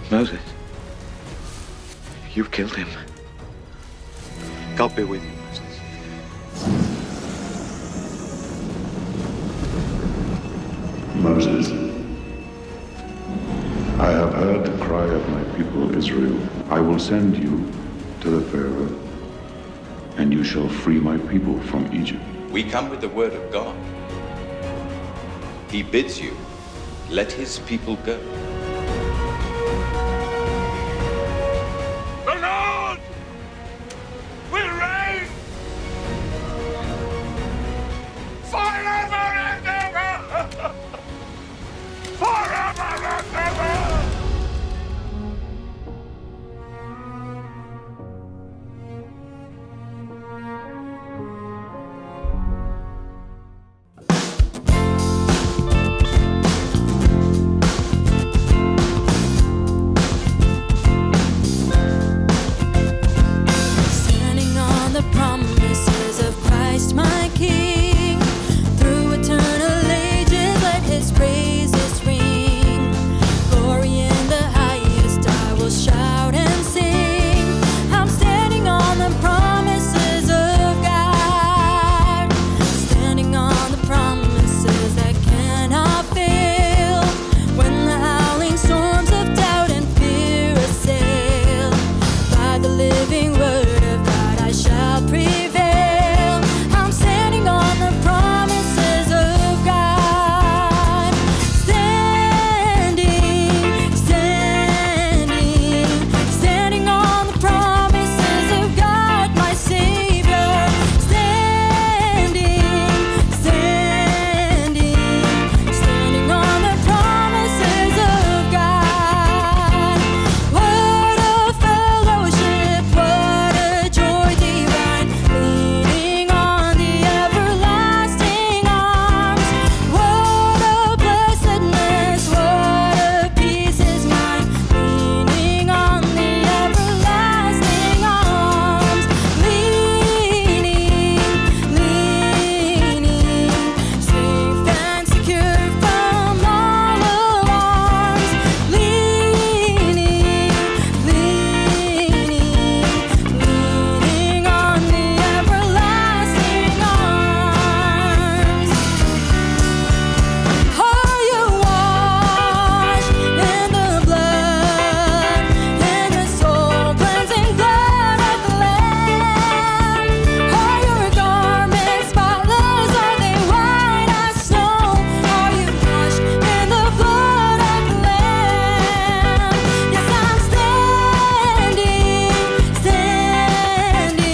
Moses, you've killed him. God be with you, Moses. Moses, I have heard the cry of my people Israel. I will send you to the Pharaoh, and you shall free my people from Egypt. We come with the word of God. He bids you, let his people go. The Lord will reign forever and ever! Forever and ever! Standing on the promises of Christ my King, through eternal ages let his praises ring. Glory in the highest I will shout and sing. I'm standing on the promises of God, standing on the promises that cannot fail. When the howling storms of doubt and fear assail, by the living word of God I shall prevail. I'm standing on the promises of God. Standing, standing, standing on the promises of God, my Savior. Standing, standing, standing on the promises of God. What a fellowship, what a joy divine, leaning on the everlasting arms. What a blessedness, what a peace is mine, leaning on the everlasting arms. Leaning, leaning, safe and secure from all alarms. Leaning, leaning, leaning on the everlasting arms. Are you washed in the blood, in the soul-cleansing blood of the Lamb? Are your garments spotless? Are they white as snow? Are you washed in the blood of the Lamb? Yes, I'm standing, standing,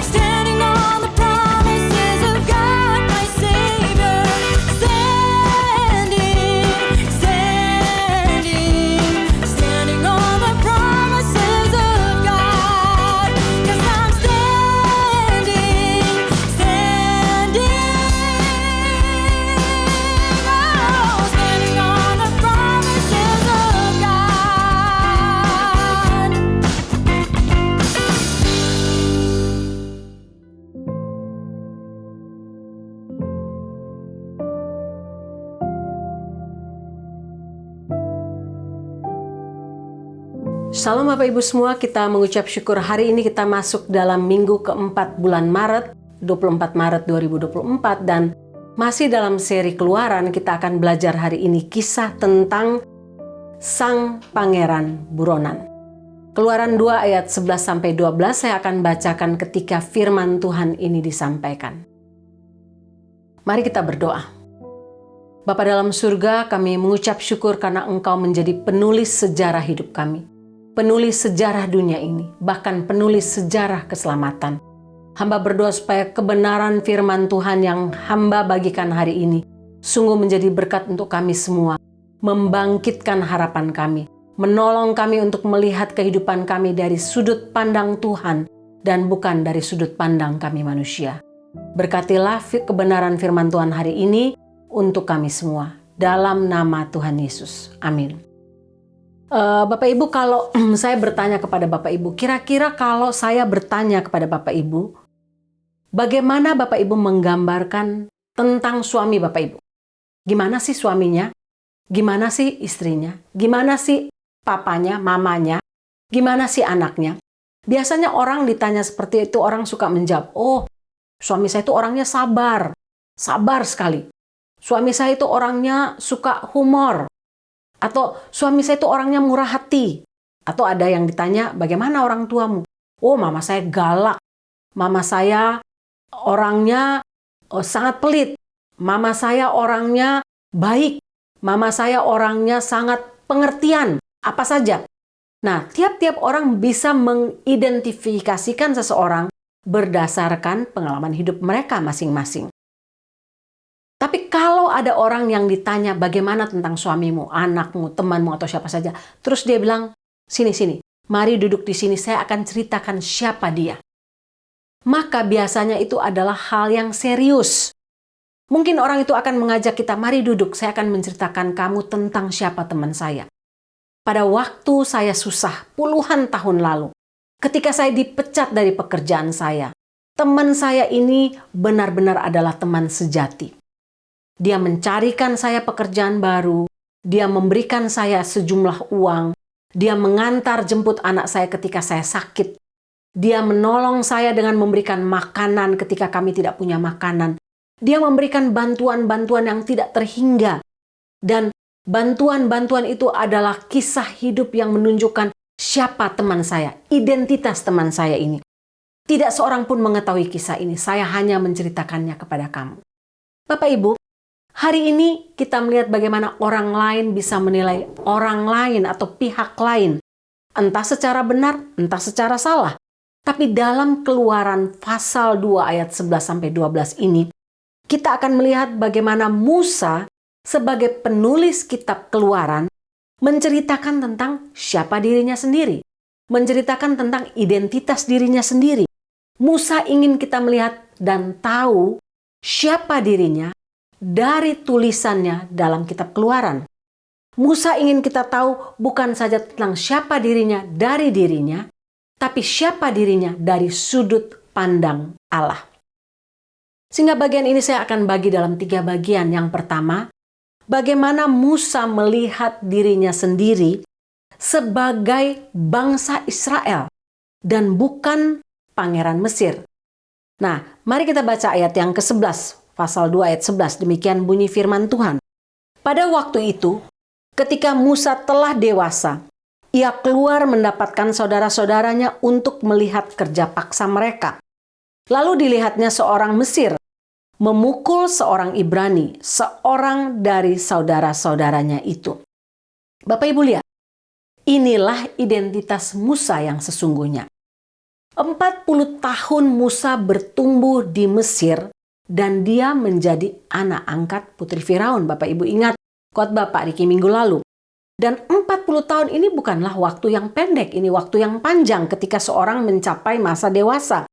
standing on the promises of God, my Savior. Standing, standing, standing on the promises of God. Yes, I'm standing, standing, oh, standing on the promises of God. Shalom Bapak Ibu semua, kita mengucap syukur hari ini kita masuk dalam minggu keempat bulan Maret, 24 Maret 2024, dan masih dalam seri Keluaran kita akan belajar hari ini kisah tentang Sang Pangeran Buronan. Keluaran 2 ayat 11-12 saya akan bacakan ketika firman Tuhan ini disampaikan. Mari kita berdoa. Bapa dalam surga, kami mengucap syukur karena Engkau menjadi penulis sejarah hidup kami. Penulis sejarah dunia ini, bahkan penulis sejarah keselamatan. Hamba berdoa supaya kebenaran firman Tuhan yang hamba bagikan hari ini sungguh menjadi berkat untuk kami semua, membangkitkan harapan kami, menolong kami untuk melihat kehidupan kami dari sudut pandang Tuhan dan bukan dari sudut pandang kami manusia. Berkatilah kebenaran firman Tuhan hari ini untuk kami semua, dalam nama Tuhan Yesus. Amin. Bapak Ibu, kalau saya bertanya kepada Bapak Ibu, kira-kira kalau saya bertanya kepada Bapak Ibu, bagaimana Bapak Ibu menggambarkan tentang suami Bapak Ibu? Gimana sih suaminya? Gimana sih istrinya? Gimana sih papanya, mamanya, gimana sih anaknya? Biasanya orang ditanya seperti itu, orang suka menjawab, oh, suami saya itu orangnya sabar, sabar sekali. Suami saya itu orangnya suka humor. Atau suami saya itu orangnya murah hati. Atau ada yang ditanya, bagaimana orang tuamu? Oh, mama saya galak. Mama saya orangnya sangat pelit. Mama saya orangnya baik. Mama saya orangnya sangat pengertian. Apa saja. Nah, tiap-tiap orang bisa mengidentifikasikan seseorang berdasarkan pengalaman hidup mereka masing-masing. Tapi kalau ada orang yang ditanya bagaimana tentang suamimu, anakmu, temanmu, atau siapa saja, terus dia bilang, sini, mari duduk di sini, saya akan ceritakan siapa dia. Maka biasanya itu adalah hal yang serius. Mungkin orang itu akan mengajak kita, mari duduk, saya akan menceritakan kamu tentang siapa teman saya. Pada waktu saya susah puluhan tahun lalu, ketika saya dipecat dari pekerjaan saya, teman saya ini benar-benar adalah teman sejati. Dia mencarikan saya pekerjaan baru, dia memberikan saya sejumlah uang, dia mengantar jemput anak saya ketika saya sakit, dia menolong saya dengan memberikan makanan ketika kami tidak punya makanan, dia memberikan bantuan-bantuan yang tidak terhingga, dan bantuan-bantuan itu adalah kisah hidup yang menunjukkan siapa teman saya, identitas teman saya ini. Tidak seorang pun mengetahui kisah ini, saya hanya menceritakannya kepada kamu. Bapak Ibu, hari ini kita melihat bagaimana orang lain bisa menilai orang lain atau pihak lain. Entah secara benar, entah secara salah. Tapi dalam Keluaran pasal 2 ayat 11-12 ini, kita akan melihat bagaimana Musa sebagai penulis kitab Keluaran menceritakan tentang siapa dirinya sendiri. Menceritakan tentang identitas dirinya sendiri. Musa ingin kita melihat dan tahu siapa dirinya dari tulisannya dalam kitab Keluaran. Musa ingin kita tahu bukan saja tentang siapa dirinya dari dirinya, tapi siapa dirinya dari sudut pandang Allah. Sehingga bagian ini saya akan bagi dalam 3 bagian. Yang pertama, bagaimana Musa melihat dirinya sendiri sebagai bangsa Israel dan bukan pangeran Mesir. Nah, mari kita baca ayat yang ke-11, pasal 2 ayat 11, demikian bunyi firman Tuhan. Pada waktu itu, ketika Musa telah dewasa, ia keluar mendapatkan saudara-saudaranya untuk melihat kerja paksa mereka. Lalu dilihatnya seorang Mesir memukul seorang Ibrani, seorang dari saudara-saudaranya itu. Bapak Ibu lihat, inilah identitas Musa yang sesungguhnya. 40 tahun Musa bertumbuh di Mesir dan dia menjadi anak angkat putri Firaun. Bapak Ibu ingat khotbah Pak Riki minggu lalu. Dan 40 tahun ini bukanlah waktu yang pendek, ini waktu yang panjang ketika seorang mencapai masa dewasa.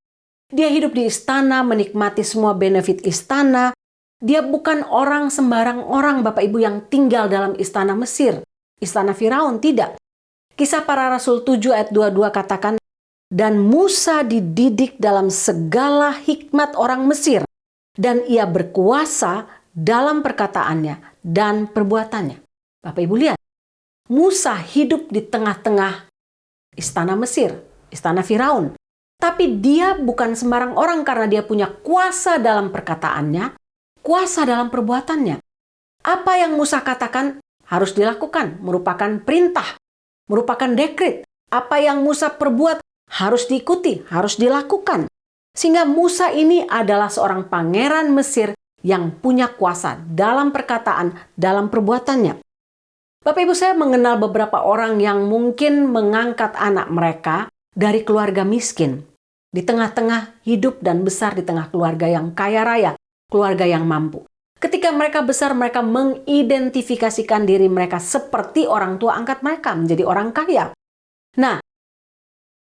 Dia hidup di istana, menikmati semua benefit istana. Dia bukan orang sembarang orang, Bapak Ibu, yang tinggal dalam istana Mesir. Istana Firaun, tidak. Kisah Para Rasul 7 ayat 22 katakan, dan Musa dididik dalam segala hikmat orang Mesir, dan ia berkuasa dalam perkataannya dan perbuatannya. Bapak Ibu lihat, Musa hidup di tengah-tengah istana Mesir, istana Firaun. Tapi dia bukan sembarang orang karena dia punya kuasa dalam perkataannya, kuasa dalam perbuatannya. Apa yang Musa katakan harus dilakukan, merupakan perintah, merupakan dekret. Apa yang Musa perbuat harus diikuti, harus dilakukan. Sehingga Musa ini adalah seorang pangeran Mesir yang punya kuasa dalam perkataan, dalam perbuatannya. Bapak Ibu, saya mengenal beberapa orang yang mungkin mengangkat anak mereka dari keluarga miskin, di tengah-tengah hidup dan besar di tengah keluarga yang kaya raya, keluarga yang mampu. Ketika mereka besar, mereka mengidentifikasikan diri mereka seperti orang tua angkat mereka, menjadi orang kaya. Nah,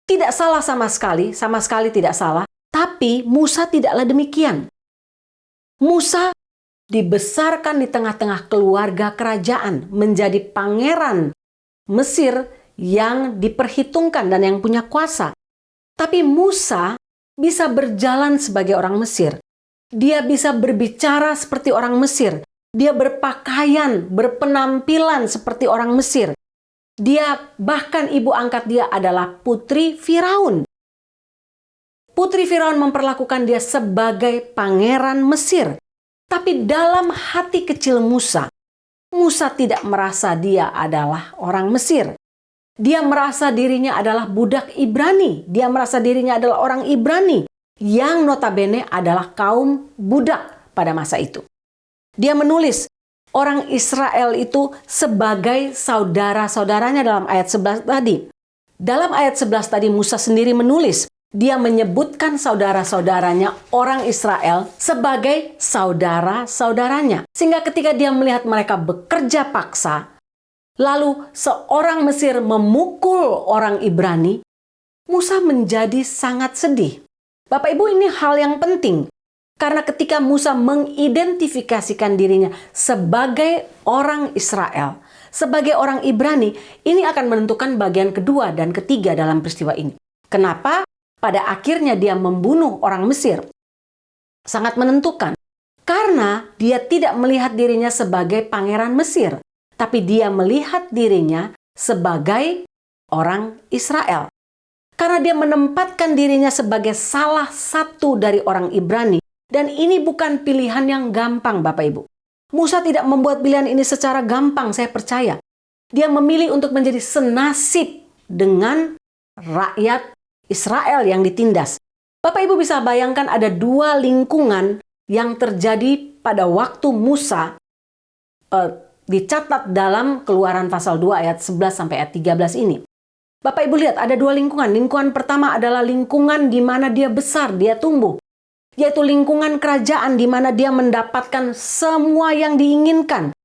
tidak salah sama sekali tidak salah, tapi Musa tidaklah demikian. Musa dibesarkan di tengah-tengah keluarga kerajaan, menjadi pangeran Mesir yang diperhitungkan dan yang punya kuasa. Tapi Musa bisa berjalan sebagai orang Mesir. Dia bisa berbicara seperti orang Mesir. Dia berpakaian, berpenampilan seperti orang Mesir. Bahkan ibu angkat dia adalah putri Firaun. Putri Firaun memperlakukan dia sebagai pangeran Mesir. Tapi dalam hati kecil Musa, Musa tidak merasa dia adalah orang Mesir. Dia merasa dirinya adalah budak Ibrani. Dia merasa dirinya adalah orang Ibrani yang notabene adalah kaum budak pada masa itu. Dia menulis orang Israel itu sebagai saudara-saudaranya dalam ayat 11 tadi. Dalam ayat 11 tadi Musa sendiri menulis, dia menyebutkan saudara-saudaranya orang Israel sebagai saudara-saudaranya. Sehingga ketika dia melihat mereka bekerja paksa, lalu seorang Mesir memukul orang Ibrani, Musa menjadi sangat sedih. Bapak Ibu, ini hal yang penting. Karena ketika Musa mengidentifikasikan dirinya sebagai orang Israel, sebagai orang Ibrani, ini akan menentukan bagian kedua dan ketiga dalam peristiwa ini. Kenapa? Pada akhirnya dia membunuh orang Mesir. Sangat menentukan. Karena dia tidak melihat dirinya sebagai pangeran Mesir, tapi dia melihat dirinya sebagai orang Israel. Karena dia menempatkan dirinya sebagai salah satu dari orang Ibrani. Dan ini bukan pilihan yang gampang, Bapak Ibu. Musa tidak membuat pilihan ini secara gampang, saya percaya. Dia memilih untuk menjadi senasib dengan rakyat Israel yang ditindas. Bapak Ibu bisa bayangkan ada dua lingkungan yang terjadi pada waktu Musa dicatat dalam Keluaran pasal 2 ayat 11 sampai ayat 13 ini. Bapak Ibu lihat ada dua lingkungan. Lingkungan pertama adalah lingkungan di mana dia besar, dia tumbuh. Yaitu lingkungan kerajaan di mana dia mendapatkan semua yang diinginkan.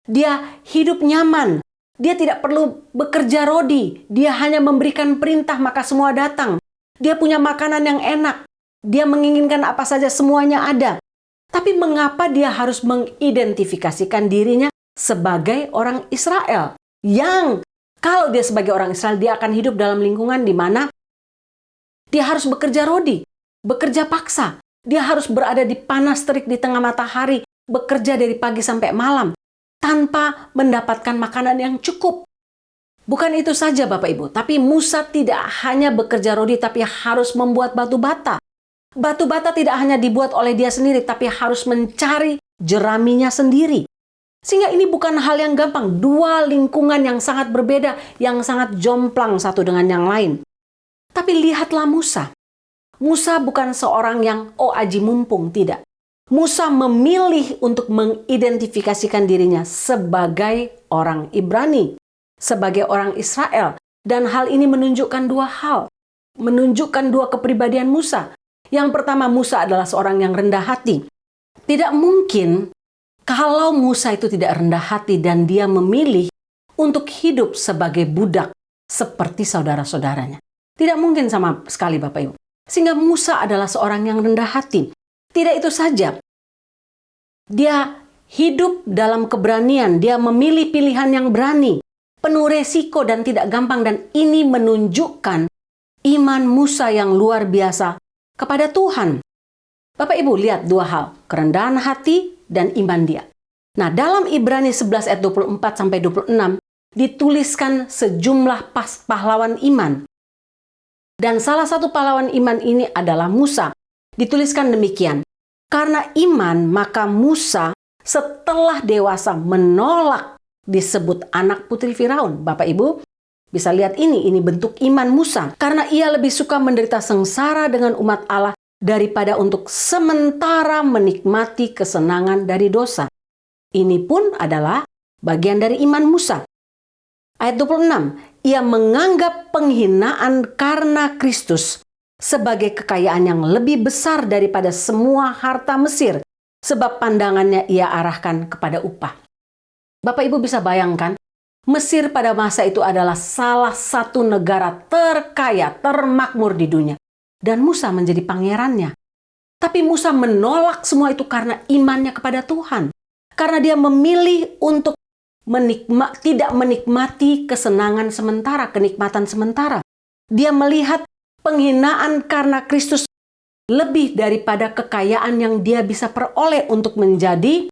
Dia hidup nyaman. Dia tidak perlu bekerja rodi. Dia hanya memberikan perintah maka semua datang. Dia punya makanan yang enak. Dia menginginkan apa saja semuanya ada. Tapi mengapa dia harus mengidentifikasikan dirinya sebagai orang Israel? Yang kalau dia sebagai orang Israel, dia akan hidup dalam lingkungan di mana dia harus bekerja rodi, bekerja paksa. Dia harus berada di panas terik di tengah matahari, bekerja dari pagi sampai malam, tanpa mendapatkan makanan yang cukup. Bukan itu saja Bapak Ibu, tapi Musa tidak hanya bekerja rodi, tapi harus membuat batu bata. Batu bata tidak hanya dibuat oleh dia sendiri, tapi harus mencari jeraminya sendiri. Sehingga ini bukan hal yang gampang. Dua lingkungan yang sangat berbeda, yang sangat jomplang satu dengan yang lain. Tapi lihatlah Musa. Musa bukan seorang yang aji mumpung, tidak. Musa memilih untuk mengidentifikasikan dirinya sebagai orang Ibrani, sebagai orang Israel. Dan hal ini menunjukkan dua hal. Menunjukkan dua kepribadian Musa. Yang pertama, Musa adalah seorang yang rendah hati. Tidak mungkin kalau Musa itu tidak rendah hati dan dia memilih untuk hidup sebagai budak seperti saudara-saudaranya. Tidak mungkin sama sekali Bapak Ibu. Sehingga Musa adalah seorang yang rendah hati. Tidak itu saja. Dia hidup dalam keberanian. Dia memilih pilihan yang berani. Penuh resiko dan tidak gampang. Dan ini menunjukkan iman Musa yang luar biasa kepada Tuhan. Bapak Ibu lihat dua hal. Kerendahan hati dan iman dia. Nah, dalam Ibrani 11 ayat 24-26 dituliskan sejumlah pahlawan iman. Dan salah satu pahlawan iman ini adalah Musa. Dituliskan demikian. Karena iman, maka Musa setelah dewasa menolak disebut anak putri Firaun. Bapak Ibu bisa lihat ini bentuk iman Musa. Karena ia lebih suka menderita sengsara dengan umat Allah daripada untuk sementara menikmati kesenangan dari dosa. Ini pun adalah bagian dari iman Musa. Ayat 26. Ia menganggap penghinaan karena Kristus sebagai kekayaan yang lebih besar daripada semua harta Mesir, sebab pandangannya ia arahkan kepada upah. Bapak Ibu bisa bayangkan, Mesir pada masa itu adalah salah satu negara terkaya, termakmur di dunia. Dan Musa menjadi pangerannya. Tapi Musa menolak semua itu karena imannya kepada Tuhan. Karena dia memilih untuk tidak menikmati kesenangan sementara, kenikmatan sementara. Dia melihat penghinaan karena Kristus lebih daripada kekayaan yang dia bisa peroleh untuk menjadi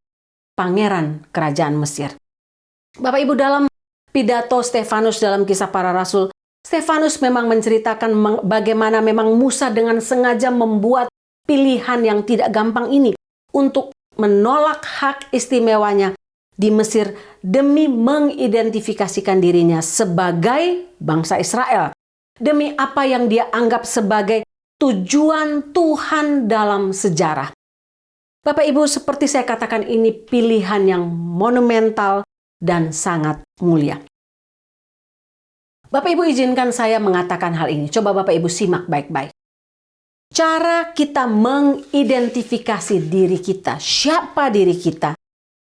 pangeran kerajaan Mesir. Bapak Ibu, dalam pidato Stefanus dalam Kisah Para Rasul, Stefanus memang menceritakan bagaimana memang Musa dengan sengaja membuat pilihan yang tidak gampang ini untuk menolak hak istimewanya di Mesir demi mengidentifikasikan dirinya sebagai bangsa Israel, demi apa yang dia anggap sebagai tujuan Tuhan dalam sejarah. Bapak Ibu, seperti saya katakan, ini pilihan yang monumental dan sangat mulia. Bapak Ibu, izinkan saya mengatakan hal ini. Coba Bapak Ibu simak baik-baik. Cara kita mengidentifikasi diri kita, siapa diri kita,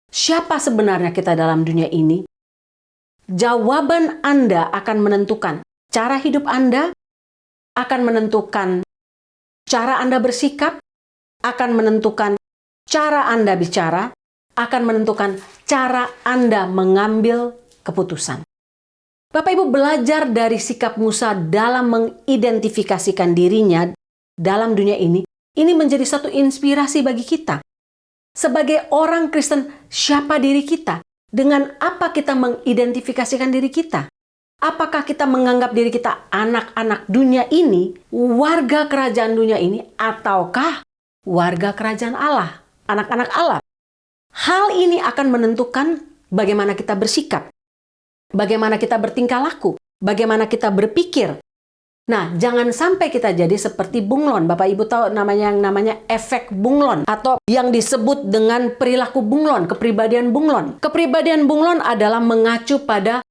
siapa sebenarnya kita dalam dunia ini, jawaban Anda akan menentukan cara hidup Anda, akan menentukan cara Anda bersikap, akan menentukan cara Anda bicara, akan menentukan cara Anda mengambil keputusan. Bapak Ibu, belajar dari sikap Musa dalam mengidentifikasikan dirinya dalam dunia ini menjadi satu inspirasi bagi kita. Sebagai orang Kristen, siapa diri kita? Dengan apa kita mengidentifikasikan diri kita? Apakah kita menganggap diri kita anak-anak dunia ini, warga kerajaan dunia ini, ataukah warga kerajaan Allah, anak-anak Allah? Hal ini akan menentukan bagaimana kita bersikap, bagaimana kita bertingkah laku, bagaimana kita berpikir. Nah, jangan sampai kita jadi seperti bunglon. Bapak Ibu tahu yang namanya efek bunglon atau yang disebut dengan perilaku bunglon, kepribadian bunglon. Kepribadian bunglon adalah mengacu pada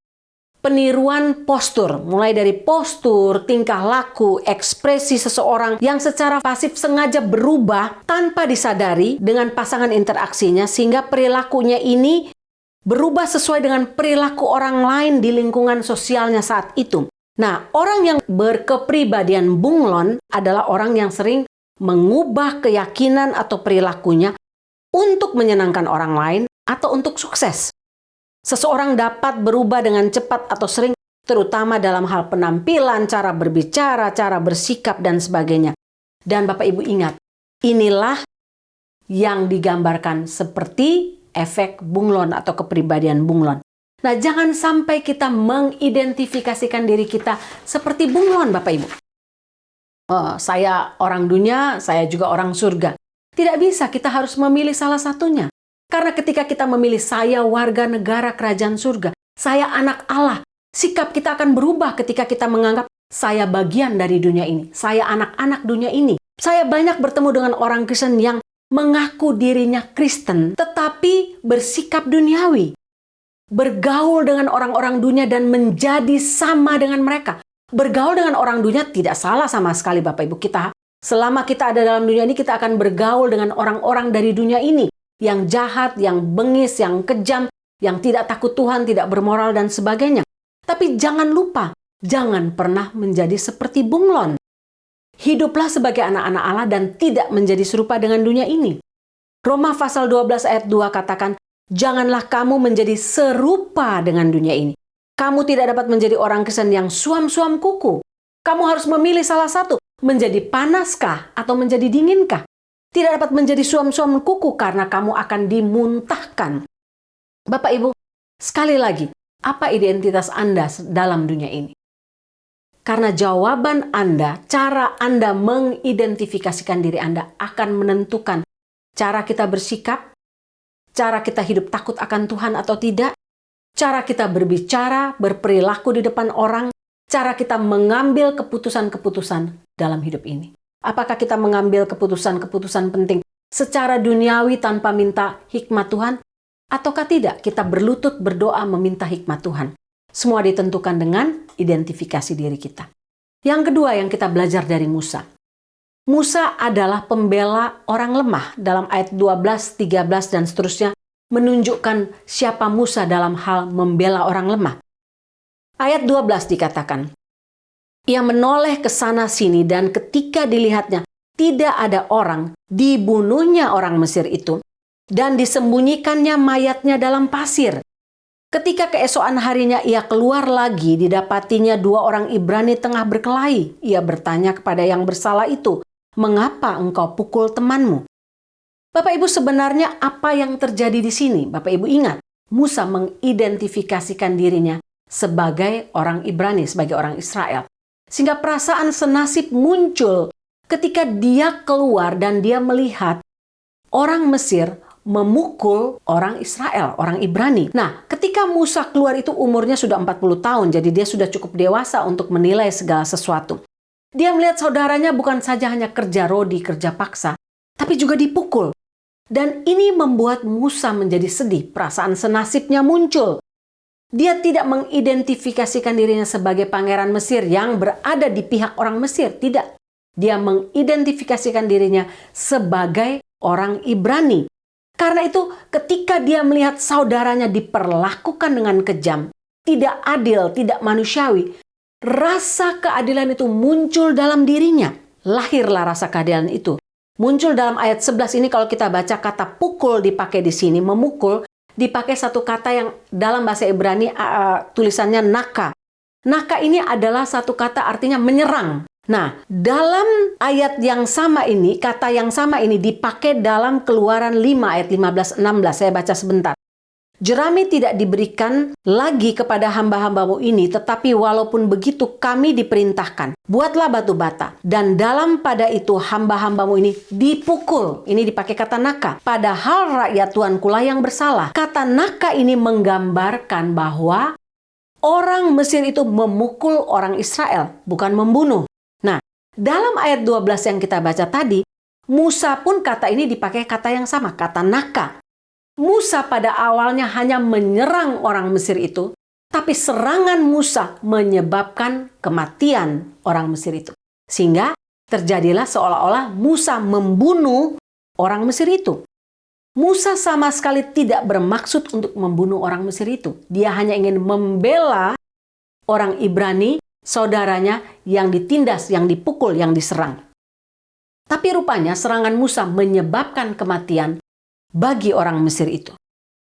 peniruan postur, mulai dari postur, tingkah laku, ekspresi seseorang yang secara pasif sengaja berubah tanpa disadari dengan pasangan interaksinya sehingga perilakunya ini berubah sesuai dengan perilaku orang lain di lingkungan sosialnya saat itu. Nah, orang yang berkepribadian bunglon adalah orang yang sering mengubah keyakinan atau perilakunya untuk menyenangkan orang lain atau untuk sukses. Seseorang dapat berubah dengan cepat atau sering, terutama dalam hal penampilan, cara berbicara, cara bersikap, dan sebagainya. Dan Bapak Ibu ingat, inilah yang digambarkan seperti efek bunglon atau kepribadian bunglon. Nah, jangan sampai kita mengidentifikasikan diri kita seperti bunglon, Bapak Ibu. Saya orang dunia, saya juga orang surga. Tidak bisa, kita harus memilih salah satunya. Karena ketika kita memilih saya warga negara kerajaan surga, saya anak Allah, sikap kita akan berubah ketika kita menganggap saya bagian dari dunia ini, saya anak-anak dunia ini. Saya banyak bertemu dengan orang Kristen yang mengaku dirinya Kristen, tetapi bersikap duniawi. Bergaul dengan orang-orang dunia dan menjadi sama dengan mereka. Bergaul dengan orang dunia tidak salah sama sekali, Bapak Ibu. Selama kita ada dalam dunia ini, kita akan bergaul dengan orang-orang dari dunia ini. Yang jahat, yang bengis, yang kejam, yang tidak takut Tuhan, tidak bermoral, dan sebagainya. Tapi jangan lupa, jangan pernah menjadi seperti bunglon. Hiduplah sebagai anak-anak Allah dan tidak menjadi serupa dengan dunia ini. Roma pasal 12 ayat 2 katakan, janganlah kamu menjadi serupa dengan dunia ini. Kamu tidak dapat menjadi orang Kristen yang suam-suam kuku. Kamu harus memilih salah satu, menjadi panaskah atau menjadi dinginkah. Tidak dapat menjadi suam-suam kuku karena kamu akan dimuntahkan. Bapak Ibu, sekali lagi, apa identitas Anda dalam dunia ini? Karena jawaban Anda, cara Anda mengidentifikasikan diri Anda akan menentukan cara kita bersikap, cara kita hidup takut akan Tuhan atau tidak, cara kita berbicara, berperilaku di depan orang, cara kita mengambil keputusan-keputusan dalam hidup ini. Apakah kita mengambil keputusan-keputusan penting secara duniawi tanpa minta hikmat Tuhan? Ataukah tidak kita berlutut berdoa meminta hikmat Tuhan? Semua ditentukan dengan identifikasi diri kita. Yang kedua yang kita belajar dari Musa. Musa adalah pembela orang lemah. Dalam ayat 12, 13, dan seterusnya menunjukkan siapa Musa dalam hal membela orang lemah. Ayat 12 dikatakan, ia menoleh ke sana sini dan ketika dilihatnya tidak ada orang, dibunuhnya orang Mesir itu dan disembunyikannya mayatnya dalam pasir. Ketika keesokan harinya ia keluar lagi, didapatinya 2 orang Ibrani tengah berkelahi. Ia bertanya kepada yang bersalah itu, mengapa engkau pukul temanmu? Bapak Ibu, sebenarnya apa yang terjadi di sini? Bapak Ibu ingat, Musa mengidentifikasikan dirinya sebagai orang Ibrani, sebagai orang Israel. Sehingga perasaan senasib muncul ketika dia keluar dan dia melihat orang Mesir memukul orang Israel, orang Ibrani. Nah, ketika Musa keluar itu umurnya sudah 40 tahun, jadi dia sudah cukup dewasa untuk menilai segala sesuatu. Dia melihat saudaranya bukan saja hanya kerja rodi, kerja paksa, tapi juga dipukul. Dan ini membuat Musa menjadi sedih, perasaan senasibnya muncul. Dia tidak mengidentifikasikan dirinya sebagai pangeran Mesir yang berada di pihak orang Mesir, tidak. Dia mengidentifikasikan dirinya sebagai orang Ibrani. Karena itu ketika dia melihat saudaranya diperlakukan dengan kejam, tidak adil, tidak manusiawi, rasa keadilan itu muncul dalam dirinya. Lahirlah rasa keadilan itu. Muncul dalam ayat 11 ini kalau kita baca kata pukul dipakai di sini, memukul, dipakai satu kata yang dalam bahasa Ibrani tulisannya naka. Naka ini adalah satu kata artinya menyerang. Nah, dalam ayat yang sama ini, kata yang sama ini dipakai dalam Keluaran 5 ayat 15-16. Saya baca sebentar. Jerami tidak diberikan lagi kepada hamba-hambamu ini, tetapi walaupun begitu kami diperintahkan. Buatlah batu bata. Dan dalam pada itu hamba-hambamu ini dipukul. Ini dipakai kata naka. Padahal rakyat Tuankulah yang bersalah. Kata naka ini menggambarkan bahwa orang Mesir itu memukul orang Israel, bukan membunuh. Nah, dalam ayat 12 yang kita baca tadi, Musa pun kata ini dipakai kata yang sama, kata naka. Musa pada awalnya hanya menyerang orang Mesir itu, tapi serangan Musa menyebabkan kematian orang Mesir itu. Sehingga terjadilah seolah-olah Musa membunuh orang Mesir itu. Musa sama sekali tidak bermaksud untuk membunuh orang Mesir itu. Dia hanya ingin membela orang Ibrani, saudaranya yang ditindas, yang dipukul, yang diserang. Tapi rupanya serangan Musa menyebabkan kematian bagi orang Mesir itu.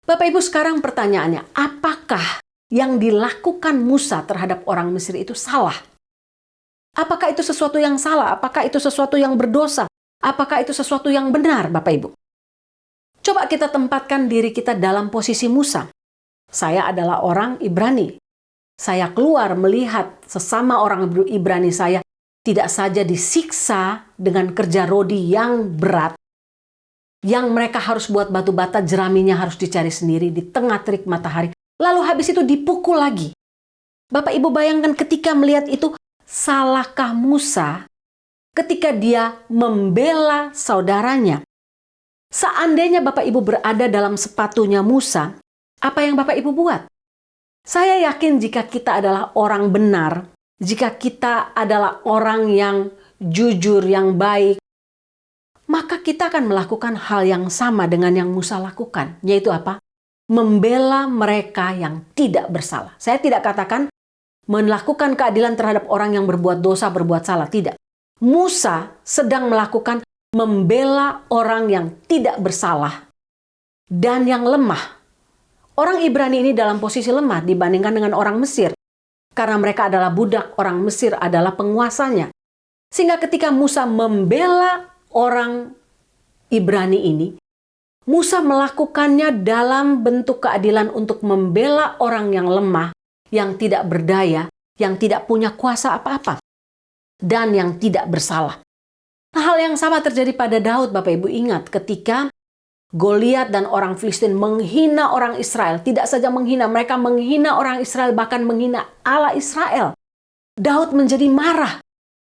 Bapak Ibu, sekarang pertanyaannya, apakah yang dilakukan Musa terhadap orang Mesir itu salah? Apakah itu sesuatu yang salah? Apakah itu sesuatu yang berdosa? Apakah itu sesuatu yang benar, Bapak Ibu? Coba kita tempatkan diri kita dalam posisi Musa. Saya adalah orang Ibrani. Saya keluar melihat sesama orang Ibrani saya tidak saja disiksa dengan kerja rodi yang berat, yang mereka harus buat batu bata, jeraminya harus dicari sendiri di tengah terik matahari. Lalu habis itu dipukul lagi. Bapak Ibu bayangkan ketika melihat itu, salahkah Musa ketika dia membela saudaranya? Seandainya Bapak Ibu berada dalam sepatunya Musa, apa yang Bapak Ibu buat? Saya yakin jika kita adalah orang benar, jika kita adalah orang yang jujur, yang baik, maka kita akan melakukan hal yang sama dengan yang Musa lakukan, yaitu apa? Membela mereka yang tidak bersalah. Saya tidak katakan melakukan keadilan terhadap orang yang berbuat dosa, berbuat salah, tidak. Musa sedang melakukan membela orang yang tidak bersalah dan yang lemah. Orang Ibrani ini dalam posisi lemah dibandingkan dengan orang Mesir. Karena mereka adalah budak, orang Mesir adalah penguasanya. Sehingga ketika Musa membela orang Ibrani ini, Musa melakukannya dalam bentuk keadilan untuk membela orang yang lemah, yang tidak berdaya, yang tidak punya kuasa apa-apa, dan yang tidak bersalah. Nah, hal yang sama terjadi pada Daud, Bapak Ibu ingat, ketika Goliat dan orang Filistin menghina orang Israel. Tidak saja menghina, mereka menghina orang Israel, bahkan menghina Allah Israel. Daud menjadi marah.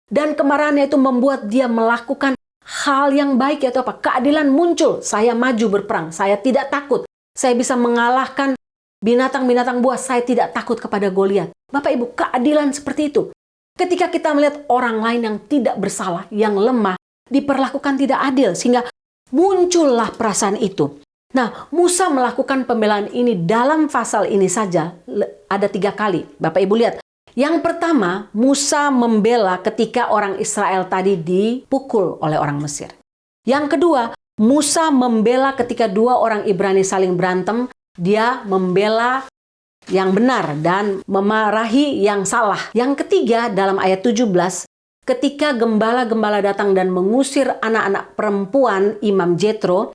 Dan kemarahannya itu membuat dia melakukan hal yang baik, yaitu apa? Keadilan muncul. Saya maju berperang, saya tidak takut. Saya bisa mengalahkan binatang-binatang buas, saya tidak takut kepada Goliat. Bapak Ibu, keadilan seperti itu. Ketika kita melihat orang lain yang tidak bersalah, yang lemah, diperlakukan tidak adil, sehingga muncullah perasaan itu. Nah, Musa melakukan pembelaan ini dalam pasal ini saja ada 3 kali. Bapak Ibu lihat. Yang pertama, Musa membela ketika orang Israel tadi dipukul oleh orang Mesir. Yang kedua, Musa membela ketika 2 orang Ibrani saling berantem. Dia membela yang benar dan memarahi yang salah. Yang ketiga, dalam ayat 17, ketika gembala-gembala datang dan mengusir anak-anak perempuan Imam Jethro,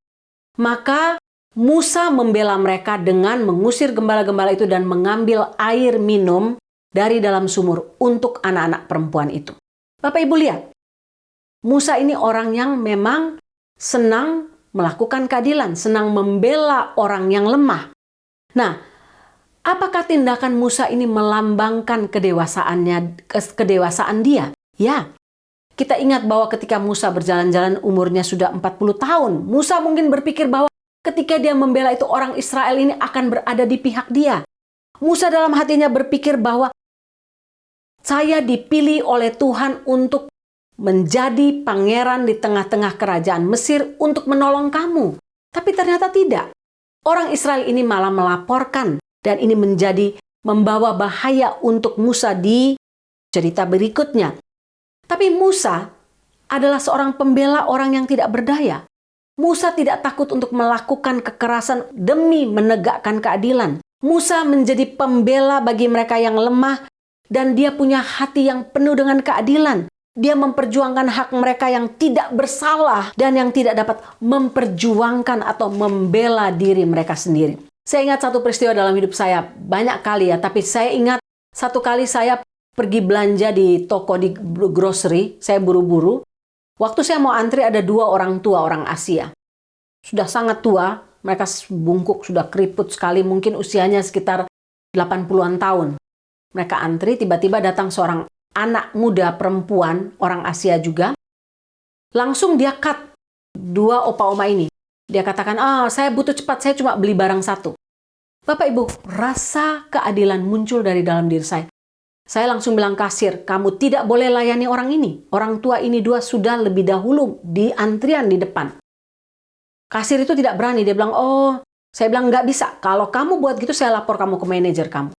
maka Musa membela mereka dengan mengusir gembala-gembala itu dan mengambil air minum dari dalam sumur untuk anak-anak perempuan itu. Bapak Ibu lihat, Musa ini orang yang memang senang melakukan keadilan, senang membela orang yang lemah. Nah, apakah tindakan Musa ini melambangkan kedewasaan dia? Ya, kita ingat bahwa ketika Musa berjalan-jalan umurnya sudah 40 tahun. Musa mungkin berpikir bahwa ketika dia membela itu orang Israel ini akan berada di pihak dia. Musa dalam hatinya berpikir bahwa saya dipilih oleh Tuhan untuk menjadi pangeran di tengah-tengah kerajaan Mesir untuk menolong kamu. Tapi ternyata tidak. Orang Israel ini malah melaporkan dan ini membawa bahaya untuk Musa di cerita berikutnya. Tapi Musa adalah seorang pembela orang yang tidak berdaya. Musa tidak takut untuk melakukan kekerasan demi menegakkan keadilan. Musa menjadi pembela bagi mereka yang lemah dan dia punya hati yang penuh dengan keadilan. Dia memperjuangkan hak mereka yang tidak bersalah dan yang tidak dapat memperjuangkan atau membela diri mereka sendiri. Saya ingat satu peristiwa dalam hidup saya, banyak kali ya, tapi saya ingat satu kali saya pergi belanja di toko di grocery, saya buru-buru. Waktu saya mau antri ada 2 orang tua orang Asia. Sudah sangat tua, mereka bungkuk, sudah keriput sekali, mungkin usianya sekitar 80-an tahun. Mereka antri, tiba-tiba datang seorang anak muda perempuan, orang Asia juga. Langsung dia cut 2 opa-oma ini. Dia katakan, saya butuh cepat, saya cuma beli barang 1. Bapak Ibu, rasa keadilan muncul dari dalam diri saya. Saya langsung bilang kasir, kamu tidak boleh layani orang ini. Orang tua ini 2 sudah lebih dahulu di antrian di depan. Kasir itu tidak berani, dia bilang, saya bilang nggak bisa. Kalau kamu buat gitu, saya lapor kamu ke manajer kamu.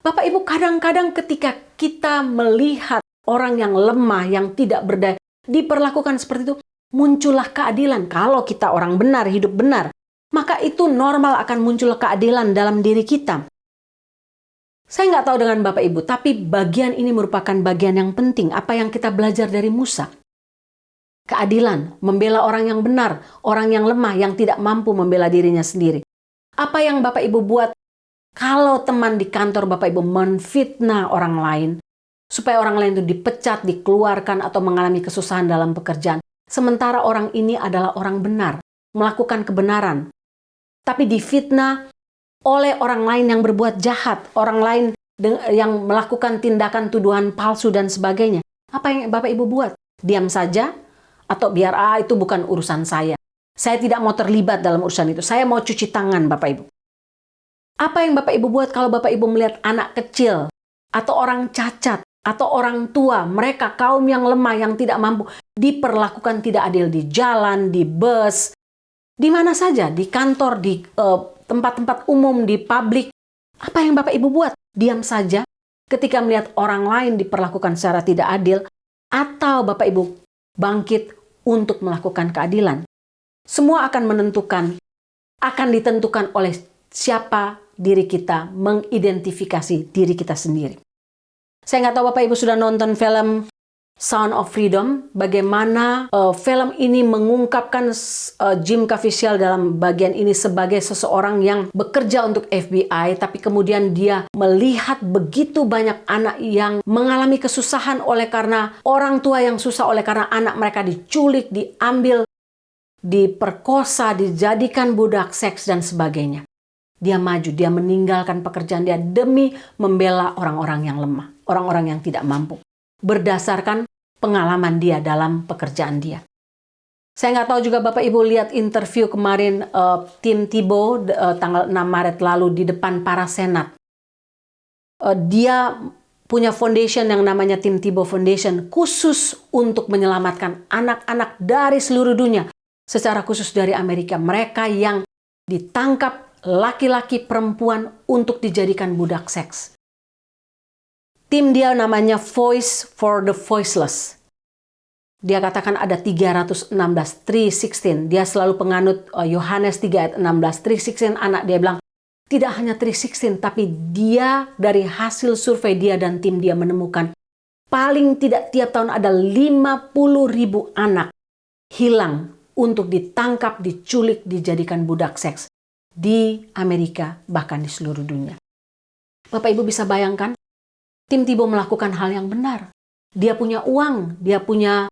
Bapak Ibu, kadang-kadang ketika kita melihat orang yang lemah, yang tidak berdaya, diperlakukan seperti itu, muncullah keadilan. Kalau kita orang benar, hidup benar, maka itu normal akan muncul keadilan dalam diri kita. Saya nggak tahu dengan Bapak Ibu, tapi bagian ini merupakan bagian yang penting. Apa yang kita belajar dari Musa? Keadilan, membela orang yang benar, orang yang lemah, yang tidak mampu membela dirinya sendiri. Apa yang Bapak Ibu buat kalau teman di kantor Bapak Ibu menfitnah orang lain, supaya orang lain itu dipecat, dikeluarkan, atau mengalami kesusahan dalam pekerjaan. Sementara orang ini adalah orang benar, melakukan kebenaran. Tapi difitnah oleh orang lain yang berbuat jahat, orang lain yang melakukan tindakan tuduhan palsu dan sebagainya. Apa yang Bapak Ibu buat? Diam saja? Atau biar itu bukan urusan saya. Saya tidak mau terlibat dalam urusan itu. Saya mau cuci tangan Bapak Ibu. Apa yang Bapak Ibu buat kalau Bapak Ibu melihat anak kecil atau orang cacat atau orang tua, mereka kaum yang lemah yang tidak mampu diperlakukan tidak adil di jalan, di bus, di mana saja, di kantor, di tempat-tempat umum, di publik. Apa yang Bapak Ibu buat? Diam saja ketika melihat orang lain diperlakukan secara tidak adil, atau Bapak Ibu bangkit untuk melakukan keadilan? Semua akan ditentukan oleh siapa diri kita, mengidentifikasi diri kita sendiri. Saya nggak tahu Bapak Ibu sudah nonton film Sound of Freedom, bagaimana film ini mengungkapkan Jim Caviezel dalam bagian ini sebagai seseorang yang bekerja untuk FBI, tapi kemudian dia melihat begitu banyak anak yang mengalami kesusahan oleh karena orang tua yang susah, oleh karena anak mereka diculik, diambil, diperkosa, dijadikan budak seks dan sebagainya. Dia maju, dia meninggalkan pekerjaan dia demi membela orang-orang yang lemah, orang-orang yang tidak mampu, berdasarkan pengalaman dia dalam pekerjaan dia. Saya nggak tahu juga Bapak Ibu lihat interview kemarin Tim Tebow tanggal 6 Maret lalu di depan para senat. Dia punya foundation yang namanya Tim Tebow Foundation, khusus untuk menyelamatkan anak-anak dari seluruh dunia, secara khusus dari Amerika, mereka yang ditangkap laki-laki perempuan untuk dijadikan budak seks. Tim dia namanya Voice for the Voiceless. Dia katakan ada 316, 316. Dia selalu penganut Yohanes 3 ayat 16, 316 anak. Dia bilang, tidak hanya 316, tapi dia dari hasil survei dia dan tim dia menemukan paling tidak tiap tahun ada 50.000 anak hilang untuk ditangkap, diculik, dijadikan budak seks. di Amerika, bahkan di seluruh dunia. Bapak Ibu bisa bayangkan, Tim Tebow melakukan hal yang benar. Dia punya uang, dia punya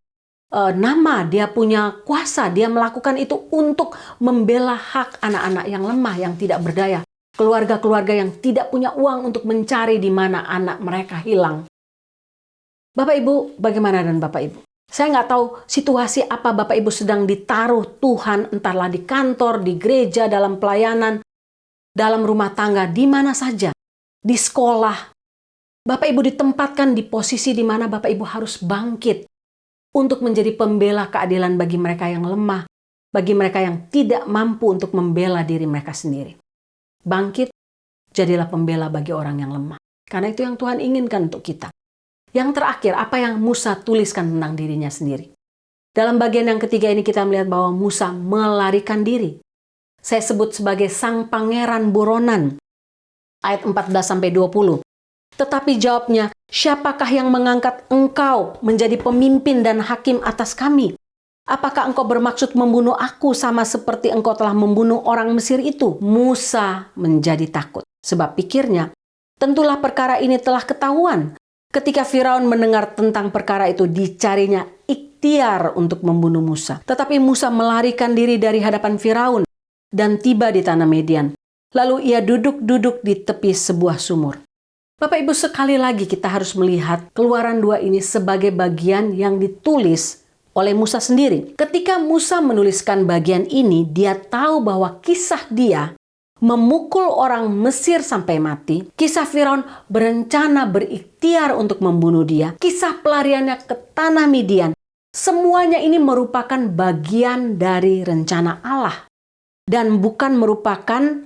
nama, dia punya kuasa, dia melakukan itu untuk membela hak anak-anak yang lemah, yang tidak berdaya. Keluarga-keluarga yang tidak punya uang untuk mencari di mana anak mereka hilang. Bapak Ibu, bagaimana dan Bapak Ibu? Saya nggak tahu situasi apa Bapak Ibu sedang ditaruh Tuhan, entahlah di kantor, di gereja, dalam pelayanan, dalam rumah tangga, di mana saja, di sekolah. Bapak Ibu ditempatkan di posisi di mana Bapak Ibu harus bangkit untuk menjadi pembela keadilan bagi mereka yang lemah, bagi mereka yang tidak mampu untuk membela diri mereka sendiri. Bangkit, jadilah pembela bagi orang yang lemah. Karena itu yang Tuhan inginkan untuk kita. Yang terakhir, apa yang Musa tuliskan tentang dirinya sendiri. Dalam bagian yang ketiga ini kita melihat bahwa Musa melarikan diri. Saya sebut sebagai sang pangeran buronan. Ayat 14-20. Tetapi jawabnya, siapakah yang mengangkat engkau menjadi pemimpin dan hakim atas kami? Apakah engkau bermaksud membunuh aku sama seperti engkau telah membunuh orang Mesir itu? Musa menjadi takut. Sebab pikirnya, tentulah perkara ini telah ketahuan. Ketika Firaun mendengar tentang perkara itu, dicarinya ikhtiar untuk membunuh Musa. Tetapi Musa melarikan diri dari hadapan Firaun dan tiba di tanah Median. Lalu ia duduk-duduk di tepi sebuah sumur. Bapak Ibu, sekali lagi kita harus melihat Keluaran 2 ini sebagai bagian yang ditulis oleh Musa sendiri. Ketika Musa menuliskan bagian ini, dia tahu bahwa kisah dia memukul orang Mesir sampai mati, kisah Firaun berencana berikhtiar untuk membunuh dia, kisah pelariannya ke tanah Midian, semuanya ini merupakan bagian dari rencana Allah dan bukan merupakan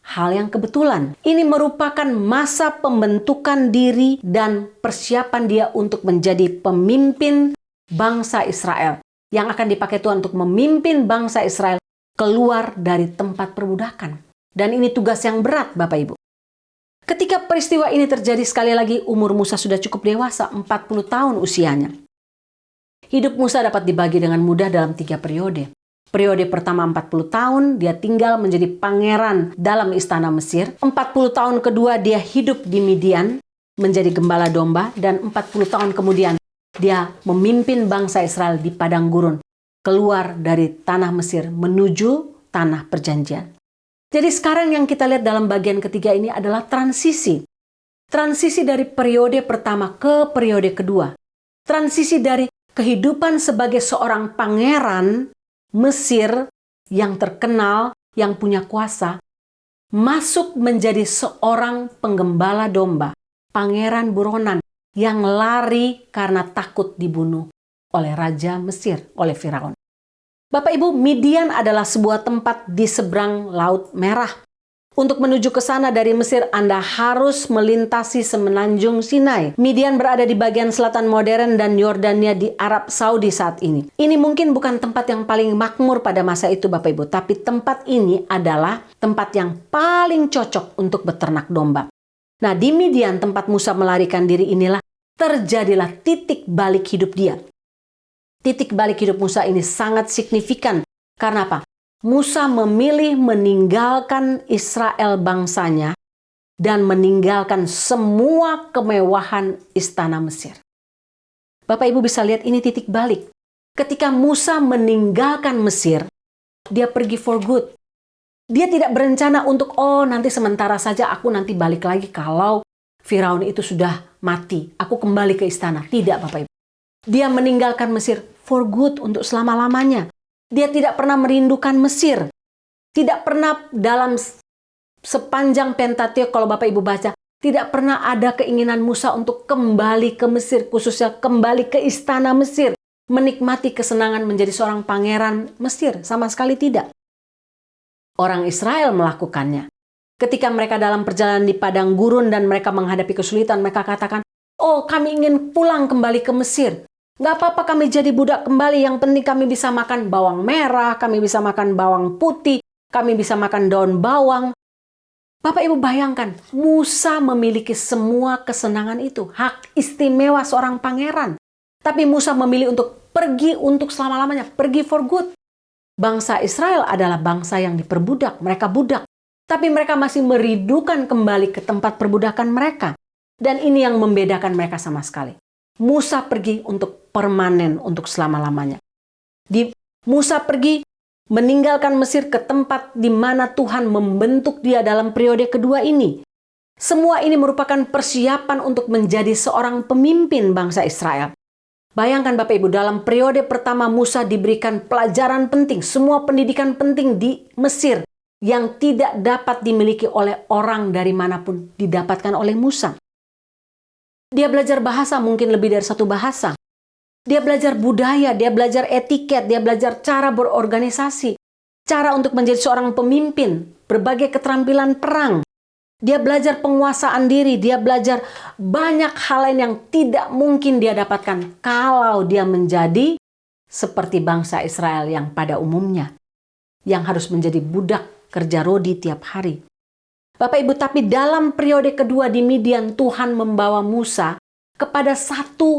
hal yang kebetulan. Ini merupakan masa pembentukan diri dan persiapan dia untuk menjadi pemimpin bangsa Israel yang akan dipakai Tuhan untuk memimpin bangsa Israel keluar dari tempat perbudakan. Dan ini tugas yang berat, Bapak Ibu. Ketika peristiwa ini terjadi, sekali lagi umur Musa sudah cukup dewasa, 40 tahun usianya. Hidup Musa dapat dibagi dengan mudah dalam 3 periode. Periode pertama 40 tahun, dia tinggal menjadi pangeran dalam istana Mesir. 40 tahun kedua dia hidup di Midian, menjadi gembala domba. Dan 40 tahun kemudian dia memimpin bangsa Israel di padang gurun, keluar dari tanah Mesir menuju tanah perjanjian. Jadi sekarang yang kita lihat dalam bagian ketiga ini adalah transisi. Transisi dari periode pertama ke periode kedua. Transisi dari kehidupan sebagai seorang pangeran Mesir yang terkenal, yang punya kuasa, masuk menjadi seorang penggembala domba, pangeran buronan yang lari karena takut dibunuh oleh Raja Mesir, oleh Firaun. Bapak Ibu, Midian adalah sebuah tempat di seberang Laut Merah. Untuk menuju ke sana dari Mesir, Anda harus melintasi semenanjung Sinai. Midian berada di bagian selatan modern dan Yordania di Arab Saudi saat ini. Ini mungkin bukan tempat yang paling makmur pada masa itu, Bapak Ibu, tapi tempat ini adalah tempat yang paling cocok untuk beternak domba. Nah, di Midian, tempat Musa melarikan diri inilah terjadilah titik balik hidup dia. Titik balik hidup Musa ini sangat signifikan. Karena apa? Musa memilih meninggalkan Israel bangsanya dan meninggalkan semua kemewahan istana Mesir. Bapak Ibu bisa lihat ini titik balik. Ketika Musa meninggalkan Mesir, dia pergi for good. Dia tidak berencana untuk, nanti sementara saja aku nanti balik lagi kalau Firaun itu sudah mati. Aku kembali ke istana. Tidak, Bapak Ibu. Dia meninggalkan Mesir for good untuk selama-lamanya. Dia tidak pernah merindukan Mesir. Tidak pernah dalam sepanjang Pentateuk kalau Bapak Ibu baca, tidak pernah ada keinginan Musa untuk kembali ke Mesir, khususnya kembali ke istana Mesir, menikmati kesenangan menjadi seorang pangeran Mesir. Sama sekali tidak. Orang Israel melakukannya. Ketika mereka dalam perjalanan di padang gurun dan mereka menghadapi kesulitan, mereka katakan, kami ingin pulang kembali ke Mesir. Gak apa-apa kami jadi budak kembali, yang penting kami bisa makan bawang merah, kami bisa makan bawang putih, kami bisa makan daun bawang. Bapak Ibu bayangkan, Musa memiliki semua kesenangan itu, hak istimewa seorang pangeran. Tapi Musa memilih untuk pergi untuk selama-lamanya, pergi for good. Bangsa Israel adalah bangsa yang diperbudak, mereka budak. Tapi mereka masih merindukan kembali ke tempat perbudakan mereka. Dan ini yang membedakan mereka sama sekali. Musa pergi untuk permanen, untuk selama-lamanya. Musa pergi meninggalkan Mesir ke tempat di mana Tuhan membentuk dia dalam periode kedua ini. Semua ini merupakan persiapan untuk menjadi seorang pemimpin bangsa Israel. Bayangkan Bapak Ibu, dalam periode pertama Musa diberikan pelajaran penting, semua pendidikan penting di Mesir yang tidak dapat dimiliki oleh orang dari manapun didapatkan oleh Musa. Dia belajar bahasa mungkin lebih dari satu bahasa. Dia belajar budaya, dia belajar etiket, dia belajar cara berorganisasi, cara untuk menjadi seorang pemimpin, berbagai keterampilan perang. Dia belajar penguasaan diri, dia belajar banyak hal lain yang tidak mungkin dia dapatkan kalau dia menjadi seperti bangsa Israel yang pada umumnya, yang harus menjadi budak kerja rodi tiap hari. Bapak Ibu, tapi dalam periode kedua di Midian, Tuhan membawa Musa kepada satu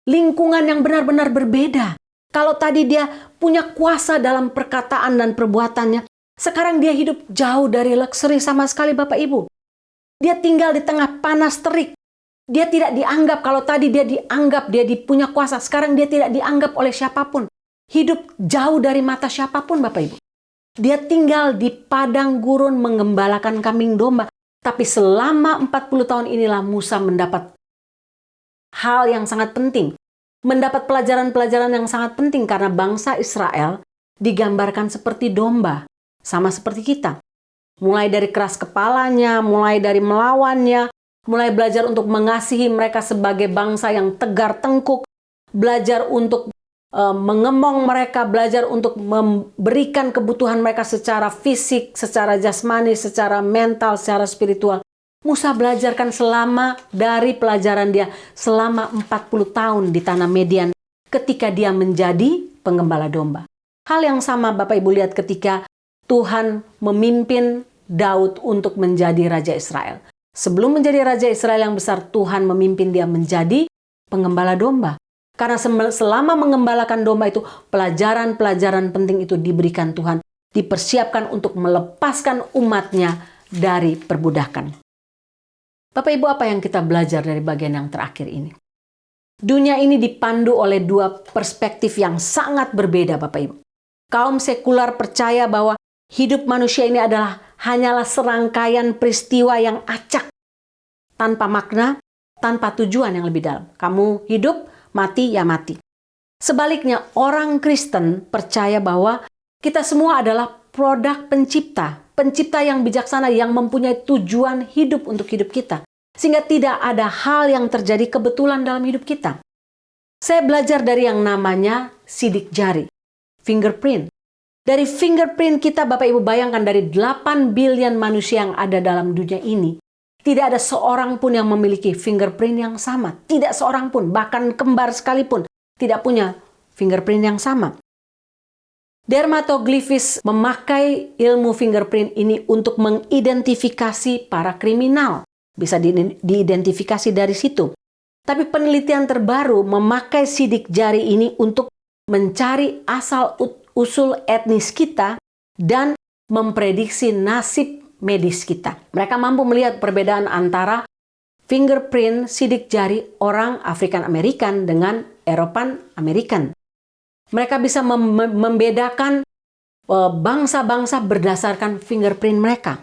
lingkungan yang benar-benar berbeda. Kalau tadi dia punya kuasa dalam perkataan dan perbuatannya, sekarang dia hidup jauh dari luxury sama sekali Bapak Ibu. Dia tinggal di tengah panas terik. Dia tidak dianggap, kalau tadi dia dianggap dia punya kuasa, sekarang dia tidak dianggap oleh siapapun. Hidup jauh dari mata siapapun Bapak Ibu. Dia tinggal di padang gurun menggembalakan kambing domba. Tapi selama 40 tahun inilah Musa mendapat hal yang sangat penting. Mendapat pelajaran-pelajaran yang sangat penting karena bangsa Israel digambarkan seperti domba. Sama seperti kita. Mulai dari keras kepalanya, mulai dari melawannya, mulai belajar untuk mengasihi mereka sebagai bangsa yang tegar tengkuk, belajar untuk mengemong mereka, belajar untuk memberikan kebutuhan mereka secara fisik, secara jasmani, secara mental, secara spiritual. Musa belajarkan dari pelajaran dia selama 40 tahun di tanah Midian ketika dia menjadi penggembala domba. Hal yang sama Bapak Ibu lihat ketika Tuhan memimpin Daud untuk menjadi Raja Israel. Sebelum menjadi Raja Israel yang besar, Tuhan memimpin dia menjadi penggembala domba. Karena selama mengembalakan domba itu, pelajaran-pelajaran penting itu diberikan Tuhan. Dipersiapkan untuk melepaskan umatnya dari perbudakan. Bapak Ibu, apa yang kita belajar dari bagian yang terakhir ini? Dunia ini dipandu oleh dua perspektif yang sangat berbeda Bapak Ibu. Kaum sekular percaya bahwa hidup manusia ini hanyalah serangkaian peristiwa yang acak, tanpa makna, tanpa tujuan yang lebih dalam. Kamu hidup, mati ya mati. Sebaliknya, orang Kristen percaya bahwa kita semua adalah produk pencipta. Pencipta yang bijaksana yang mempunyai tujuan hidup untuk hidup kita. Sehingga tidak ada hal yang terjadi kebetulan dalam hidup kita. Saya belajar dari yang namanya sidik jari, fingerprint. Dari fingerprint kita, Bapak Ibu bayangkan dari 8 billion manusia yang ada dalam dunia ini, tidak ada seorang pun yang memiliki fingerprint yang sama. Tidak seorang pun, bahkan kembar sekalipun, tidak punya fingerprint yang sama. Dermatoglyphis memakai ilmu fingerprint ini untuk mengidentifikasi para kriminal. Bisa diidentifikasi dari situ. Tapi penelitian terbaru memakai sidik jari ini untuk mencari asal-usul etnis kita dan memprediksi nasib medis kita. Mereka mampu melihat perbedaan antara fingerprint sidik jari orang African American dengan Eropan American. Mereka bisa membedakan bangsa-bangsa berdasarkan fingerprint mereka.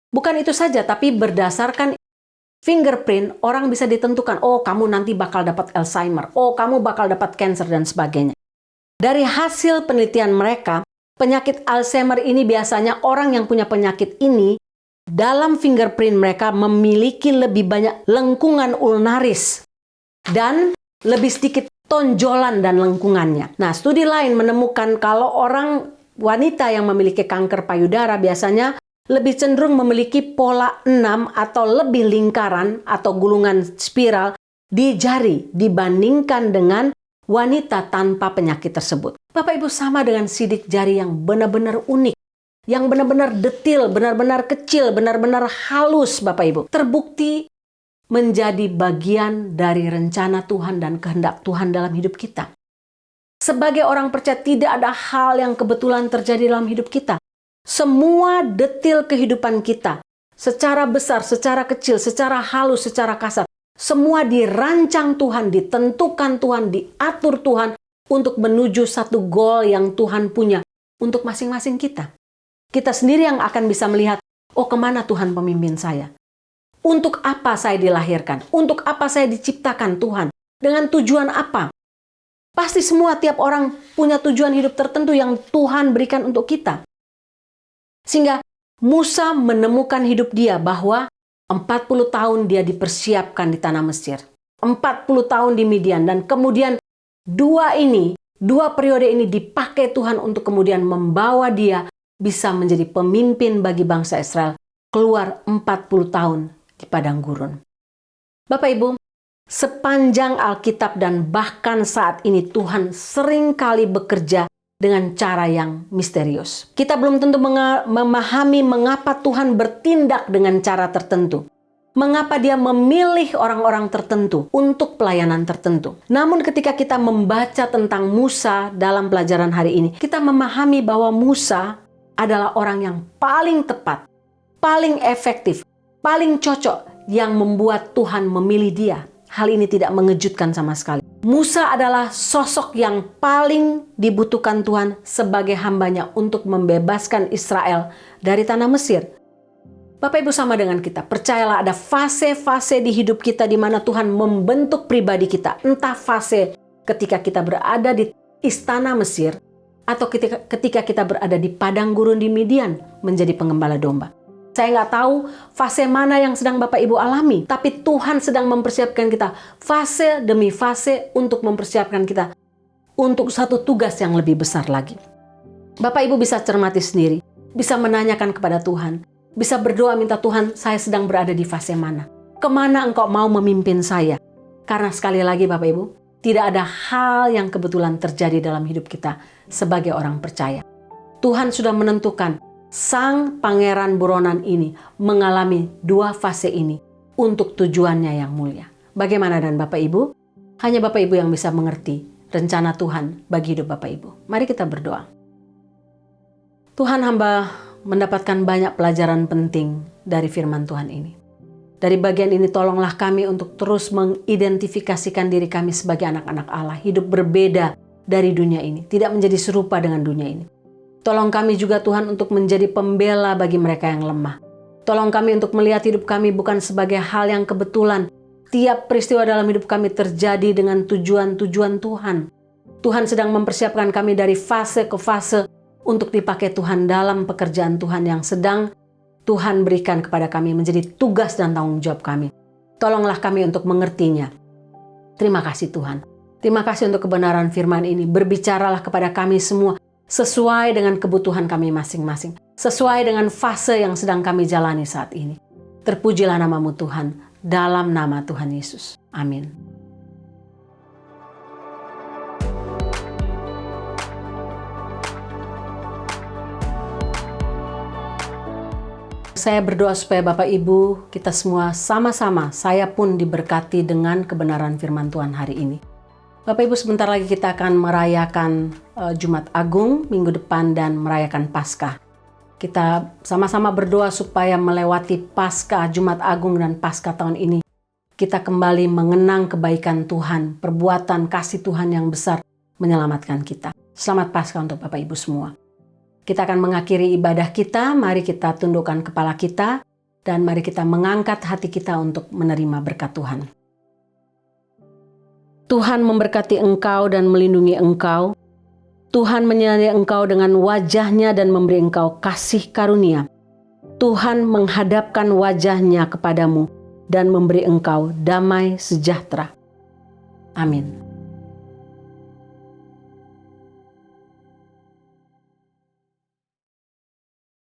Bukan itu saja, tapi berdasarkan fingerprint orang bisa ditentukan, oh kamu nanti bakal dapat Alzheimer, oh kamu bakal dapat cancer dan sebagainya. Dari hasil penelitian mereka, penyakit Alzheimer ini biasanya orang yang punya penyakit ini dalam fingerprint mereka memiliki lebih banyak lengkungan ulnaris dan lebih sedikit tonjolan dan lengkungannya. Nah, studi lain menemukan kalau orang wanita yang memiliki kanker payudara biasanya lebih cenderung memiliki pola 6 atau lebih lingkaran atau gulungan spiral di jari dibandingkan dengan wanita tanpa penyakit tersebut. Bapak Ibu, sama dengan sidik jari yang benar-benar unik, yang benar-benar detil, benar-benar kecil, benar-benar halus Bapak Ibu. Terbukti menjadi bagian dari rencana Tuhan dan kehendak Tuhan dalam hidup kita. Sebagai orang percaya tidak ada hal yang kebetulan terjadi dalam hidup kita. Semua detil kehidupan kita, secara besar, secara kecil, secara halus, secara kasar, semua dirancang Tuhan, ditentukan Tuhan, diatur Tuhan untuk menuju satu goal yang Tuhan punya untuk masing-masing kita. Kita sendiri yang akan bisa melihat, oh kemana Tuhan pemimpin saya? Untuk apa saya dilahirkan? Untuk apa saya diciptakan Tuhan? Dengan tujuan apa? Pasti semua tiap orang punya tujuan hidup tertentu yang Tuhan berikan untuk kita. Sehingga Musa menemukan hidup dia bahwa 40 tahun dia dipersiapkan di tanah Mesir. 40 tahun di Midian. Dan kemudian dua periode ini dipakai Tuhan untuk kemudian membawa dia bisa menjadi pemimpin bagi bangsa Israel keluar 40 tahun di padang gurun. Bapak Ibu, sepanjang Alkitab dan bahkan saat ini Tuhan seringkali bekerja dengan cara yang misterius. Kita belum tentu memahami mengapa Tuhan bertindak dengan cara tertentu. Mengapa dia memilih orang-orang tertentu untuk pelayanan tertentu. Namun ketika kita membaca tentang Musa dalam pelajaran hari ini, kita memahami bahwa Musa adalah orang yang paling tepat, paling efektif, paling cocok yang membuat Tuhan memilih dia. Hal ini tidak mengejutkan sama sekali. Musa adalah sosok yang paling dibutuhkan Tuhan sebagai hambanya untuk membebaskan Israel dari tanah Mesir. Bapak Ibu sama dengan kita, percayalah ada fase-fase di hidup kita di mana Tuhan membentuk pribadi kita. Entah fase ketika kita berada di istana Mesir, atau ketika kita berada di padang gurun di Midian menjadi penggembala domba. Saya nggak tahu fase mana yang sedang Bapak Ibu alami, tapi Tuhan sedang mempersiapkan kita fase demi fase untuk mempersiapkan kita untuk satu tugas yang lebih besar lagi. Bapak Ibu bisa cermati sendiri, bisa menanyakan kepada Tuhan, bisa berdoa minta Tuhan, saya sedang berada di fase mana? Kemana Engkau mau memimpin saya? Karena sekali lagi Bapak Ibu, tidak ada hal yang kebetulan terjadi dalam hidup kita sebagai orang percaya. Tuhan sudah menentukan Sang Pangeran Buronan ini mengalami dua fase ini untuk tujuannya yang mulia. Bagaimana dan Bapak Ibu? Hanya Bapak Ibu yang bisa mengerti rencana Tuhan bagi hidup Bapak Ibu. Mari kita berdoa. Tuhan, hamba mendapatkan banyak pelajaran penting dari firman Tuhan ini. Dari bagian ini tolonglah kami untuk terus mengidentifikasikan diri kami sebagai anak-anak Allah. Hidup berbeda dari dunia ini. Tidak menjadi serupa dengan dunia ini. Tolong kami juga Tuhan untuk menjadi pembela bagi mereka yang lemah. Tolong kami untuk melihat hidup kami bukan sebagai hal yang kebetulan. Tiap peristiwa dalam hidup kami terjadi dengan tujuan-tujuan Tuhan. Tuhan sedang mempersiapkan kami dari fase ke fase untuk dipakai Tuhan dalam pekerjaan Tuhan yang sedang Tuhan berikan kepada kami menjadi tugas dan tanggung jawab kami. Tolonglah kami untuk mengertinya. Terima kasih Tuhan. Terima kasih untuk kebenaran firman ini. Berbicaralah kepada kami semua sesuai dengan kebutuhan kami masing-masing. Sesuai dengan fase yang sedang kami jalani saat ini. Terpujilah nama-Mu Tuhan, dalam nama Tuhan Yesus. Amin. Saya berdoa supaya Bapak Ibu, kita semua sama-sama, saya pun diberkati dengan kebenaran firman Tuhan hari ini. Bapak Ibu, sebentar lagi kita akan merayakan Jumat Agung minggu depan dan merayakan Paskah. Kita sama-sama berdoa supaya melewati Paskah, Jumat Agung dan Paskah tahun ini, kita kembali mengenang kebaikan Tuhan, perbuatan kasih Tuhan yang besar menyelamatkan kita. Selamat Paskah untuk Bapak Ibu semua. Kita akan mengakhiri ibadah kita, mari kita tundukkan kepala kita, dan mari kita mengangkat hati kita untuk menerima berkat Tuhan. Tuhan memberkati engkau dan melindungi engkau. Tuhan menyertai engkau dengan wajah-Nya dan memberi engkau kasih karunia. Tuhan menghadapkan wajah-Nya kepadamu dan memberi engkau damai sejahtera. Amin.